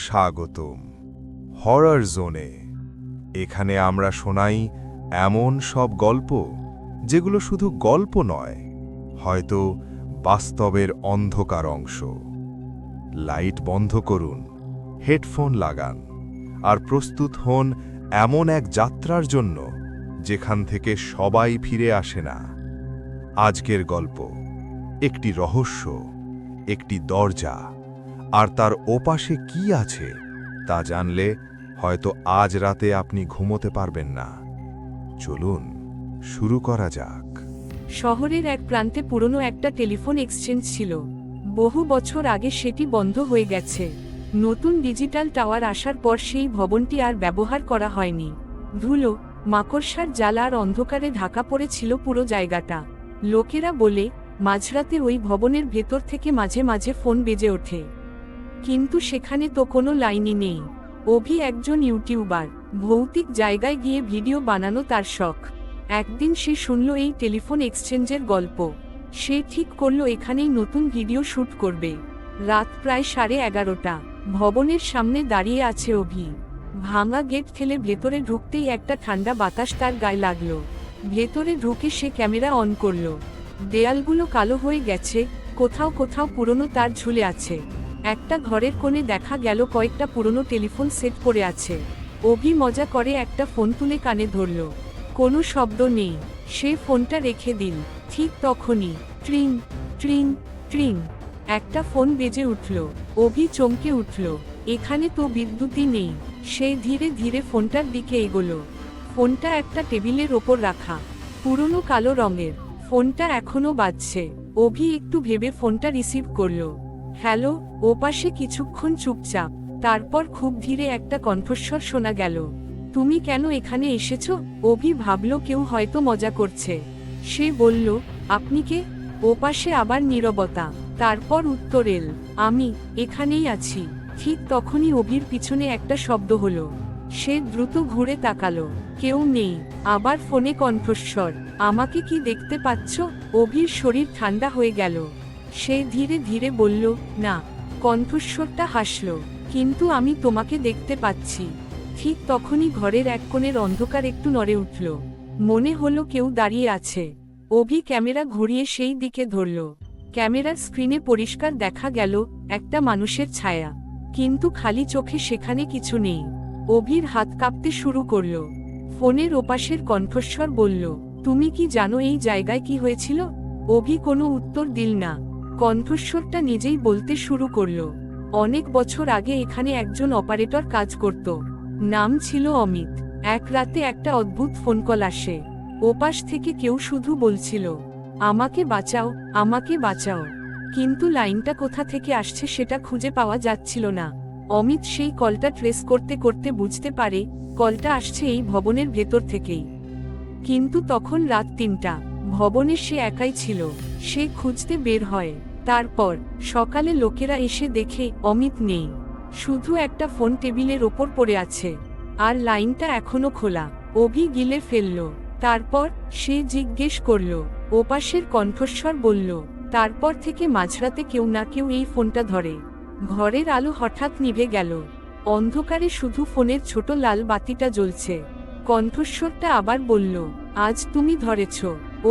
স্বাগতম হরর জোনে। এখানে আমরা শোনাই এমন সব গল্প যেগুলো শুধু গল্প নয়, হয়তো বাস্তবের অন্ধকার অংশ। লাইট বন্ধ করুন, হেডফোন লাগান, আর প্রস্তুত হন এমন এক যাত্রার জন্য যেখান থেকে সবাই ফিরে আসে না। আজকের গল্প একটি রহস্য, একটি দরজা, আর তার ওপাশে কি আছে তা জানলে হয়তো আজ রাতে আপনি ঘুমোতে পারবেন না। চলুন শুরু করা যাক। শহরের এক প্রান্তে পুরনো একটা টেলিফোন এক্সচেঞ্জ ছিল। বহু বছর আগে সেটি বন্ধ হয়ে গেছে। নতুন ডিজিটাল টাওয়ার আসার পর সেই ভবনটি আর ব্যবহার করা হয়নি। ধুলো, মাকড়সার জ্বালা আর অন্ধকারে ঢাকা পড়েছিল পুরো জায়গাটা। লোকেরা বলে মাঝরাতে ওই ভবনের ভেতর থেকে মাঝে মাঝে ফোন বেজে ওঠে, কিন্তু সেখানে তো কোনো লাইনই নেই। অভি একজন ইউটিউবার, ভৌতিক জায়গায় গিয়ে ভিডিও বানানো তার শখ। একদিন সে শুনল এই টেলিফোন এক্সচেঞ্জের গল্প। সে ঠিক করল এখানেই নতুন ভিডিও শ্যুট করবে। রাত প্রায় 11:30। ভবনের সামনে দাঁড়িয়ে আছে অভি। ভাঙা গেট ঠেলে ভেতরে ঢুকতেই একটা ঠান্ডা বাতাস তার গায়ে লাগলো। ভেতরে ঢুকে সে ক্যামেরা অন করল। দেয়ালগুলো কালো হয়ে গেছে, কোথাও কোথাও পুরনো তার ঝুলে আছে। একটা ঘরের কোণে দেখা গেল কয়েকটা পুরনো টেলিফোন সেট পড়ে আছে। অভি মজা করে একটা ফোন তুলে কানে ধরল। কোনো শব্দ নেই। সে ফোনটা রেখে দিল। ঠিক তখনই ট্রিং ট্রিং ট্রিং একটা ফোন বেজে উঠল। অভি চমকে উঠল। এখানে তো বিদ্যুৎই নেই। সে ধীরে ধীরে ফোনটার দিকে এগোলো। ফোনটা একটা টেবিলের ওপর রাখা, পুরনো কালো রঙের। ফোনটা এখনো বাজছে। অভি একটু ভেবে ফোনটা রিসিভ করল। হ্যালো। ওপাশে কিছুক্ষণ চুপচাপ, তারপর খুব ধীরে একটা কণ্ঠস্বর শোনা গেল। তুমি কেন এখানে এসেছো? অভি ভাবল কেউ হয়তো মজা করছে। সে বলল, আপনি কে? ওপাশে আবার নীরবতা। তারপর উত্তর এল, আমি এখানেই আছি। ঠিক তখনই অভির পিছনে একটা শব্দ হলো। সে দ্রুত ঘুরে তাকালো। কেউ নেই। আবার ফোনে কণ্ঠস্বর, আমাকে কি দেখতে পাচ্ছ? অভির শরীর ঠান্ডা হয়ে গেল। সে ধীরে ধীরে বলল, না। কণ্ঠস্বরটা হাসল, কিন্তু আমি তোমাকে দেখতে পাচ্ছি। ঠিক তখনই ঘরের এক কোণের অন্ধকার একটু নড়ে উঠল। মনে হলো কেউ দাঁড়িয়ে আছে। অভি ক্যামেরা ঘুরিয়ে সেই দিকে ধরল। ক্যামেরার স্ক্রিনে পরিষ্কার দেখা গেল একটা মানুষের ছায়া, কিন্তু খালি চোখে সেখানে কিছু নেই। অভির হাত কাঁপতে শুরু করল। ফোনের ওপাশের কণ্ঠস্বর বলল, তুমি কি জানো এই জায়গায় কি হয়েছিল? অভি কোনো উত্তর দিল না। কণ্ঠস্বরটা নিজেই বলতে শুরু করল, অনেক বছর আগে এখানে একজন অপারেটর কাজ করত। নাম ছিল অমিত। এক রাতে একটা অদ্ভুত ফোন কল আসে। ওপাশ থেকে কেউ শুধু বলছিল, আমাকে বাঁচাও, আমাকে বাঁচাও। কিন্তু লাইনটা কোথা থেকে আসছে সেটা খুঁজে পাওয়া যাচ্ছিল না। অমিত সেই কলটা ট্রেস করতে করতে বুঝতে পারে কলটা আসছে এই ভবনের ভেতর থেকেই। কিন্তু তখন রাত 3টা। ভবনে সে একাই ছিল। সে খুঁজতে বের হয়। তারপর সকালে লোকেরা এসে দেখে অমিত নেই। শুধু একটা ফোন টেবিলের ওপর পড়ে আছে, আর লাইনটা এখনো খোলা। অভি গিলে ফেলল। তারপর সে জিজ্ঞেস করল। ওপাশের কণ্ঠস্বর বলল, তারপর থেকে মাঝরাতে কেউ না কেউ এই ফোনটা ধরে। ঘরের আলো হঠাৎ নিভে গেল। অন্ধকারে শুধু ফোনের ছোট লাল বাতিটা জ্বলছে। কণ্ঠস্বরটা আবার বলল, আজ তুমি ধরেছ।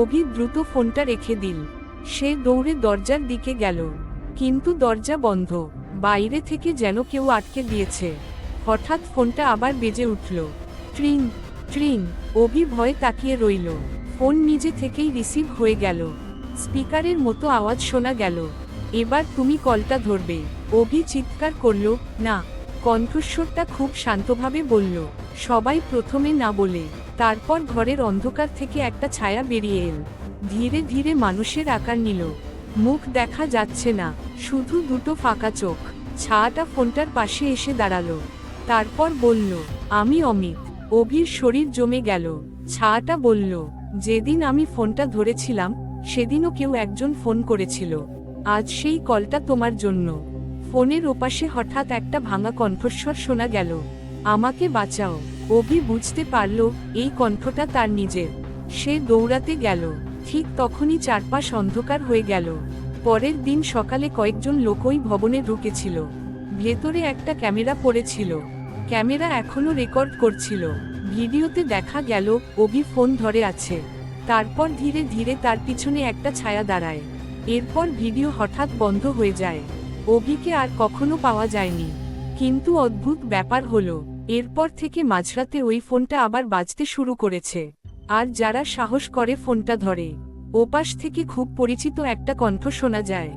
অভি দ্রুত ফোনটা রেখে দিল। সে দৌড়ে দরজার দিকে গেল, কিন্তু দরজা বন্ধ। বাইরে থেকে যেন কেউ আটকে দিয়েছে। হঠাৎ ফোনটা আবার বেজে উঠল। ট্রিং ট্রিং। অভি ভয়ে তাকিয়ে রইল। ফোন নিজে থেকেই রিসিভ হয়ে গেল। স্পিকারের মতো আওয়াজ শোনা গেল, এবার তুমি কলটা ধরবে। অভি চিৎকার করল, না। কণ্ঠস্বরটা খুব শান্তভাবে বলল, সবাই প্রথমে না বলে। তারপর ঘরের অন্ধকার থেকে একটা ছায়া বেরিয়ে এল। ধীরে ধীরে মানুষের আকার নিল। মুখ দেখা যাচ্ছে না, শুধু দুটো ফাঁকা চোখ। ছায়াটা ফোনটার পাশে এসে দাঁড়ালো। তারপর বলল, আমি অমিত। অভির শরীর জমে গেল। ছায়াটা বলল, যেদিন আমি ফোনটা ধরেছিলাম সেদিনও কেউ একজন ফোন করেছিল। আজ সেই কলটা তোমার জন্য। ফোনের ওপাশে হঠাৎ একটা ভাঙা কণ্ঠস্বর শোনা গেল, আমাকে বাঁচাও। অভি বুঝতে পারল এই কণ্ঠটা তার নিজের। সে দৌড়াতে গেল। ঠিক তখনই চারপাশ অন্ধকার হয়ে গেল। পরের দিন সকালে কয়েকজন লোক ওই ভবনে ঢুকেছিল। ভেতরে একটা ক্যামেরা পড়েছিল। ক্যামেরা এখনো রেকর্ড করছিল। ভিডিওতে দেখা গেল অভি ফোন ধরে আছে। তারপর ধীরে ধীরে তার পিছনে একটা ছায়া দাঁড়ায়। এরপর ভিডিও হঠাৎ বন্ধ হয়ে যায়। অভিকে আর কখনো পাওয়া যায়নি। কিন্তু অদ্ভুত ব্যাপার হলো, এরপর থেকে মাঝরাতে ওই ফোনটা আবার বাজতে শুরু করেছে। আর যারা সাহস করে ফোনটা ধরে, ওপাশ থেকে খুব পরিচিত একটা কণ্ঠ শোনা যায়।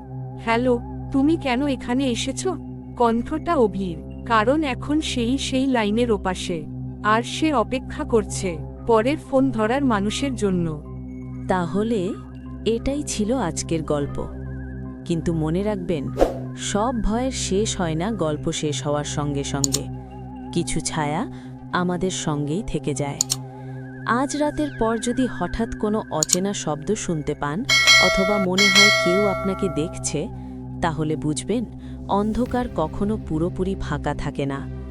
হ্যালো, তুমি কেন এখানে এসেছো? কণ্ঠটা অভির, কারণ এখন সেই লাইনের ওপাশে। আর সে অপেক্ষা করছে পরের ফোন ধরার মানুষের জন্য। তাহলে এটাই ছিল আজকের গল্প। কিন্তু মনে রাখবেন, সব ভয়ের শেষ হয় না গল্প শেষ হওয়ার সঙ্গে সঙ্গে। কিছু ছায়া আমাদের সঙ্গেই থেকে যায়। আজ রাতের পর যদি হঠাৎ কোনো অচেনা শব্দ শুনতে পান অথবা মনে হয় কেউ আপনাকে দেখছে, তাহলে বুঝবেন অন্ধকার কখনো পুরোপুরি ফাঁকা থাকে না।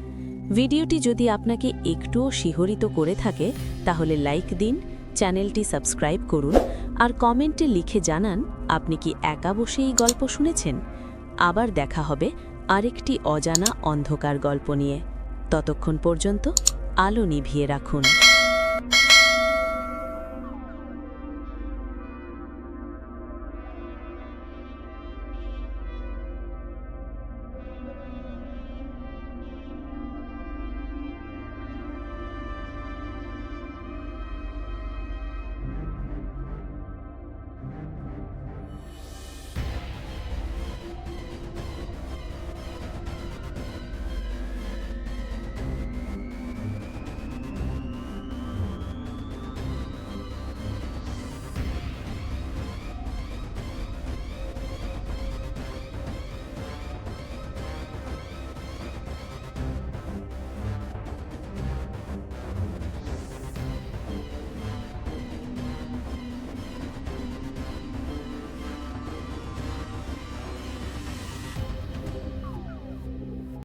ভিডিওটি যদি আপনাকে একটুও শিহরিত করে থাকে তাহলে লাইক দিন, চ্যানেলটি সাবস্ক্রাইব করুন আর কমেন্টে লিখে জানান আপনি কি একা বসে এই গল্প শুনেছেন। আবার দেখা হবে আরেকটি অজানা অন্ধকার গল্প নিয়ে। ততক্ষণ পর্যন্ত আলো নিভিয়ে রাখুন।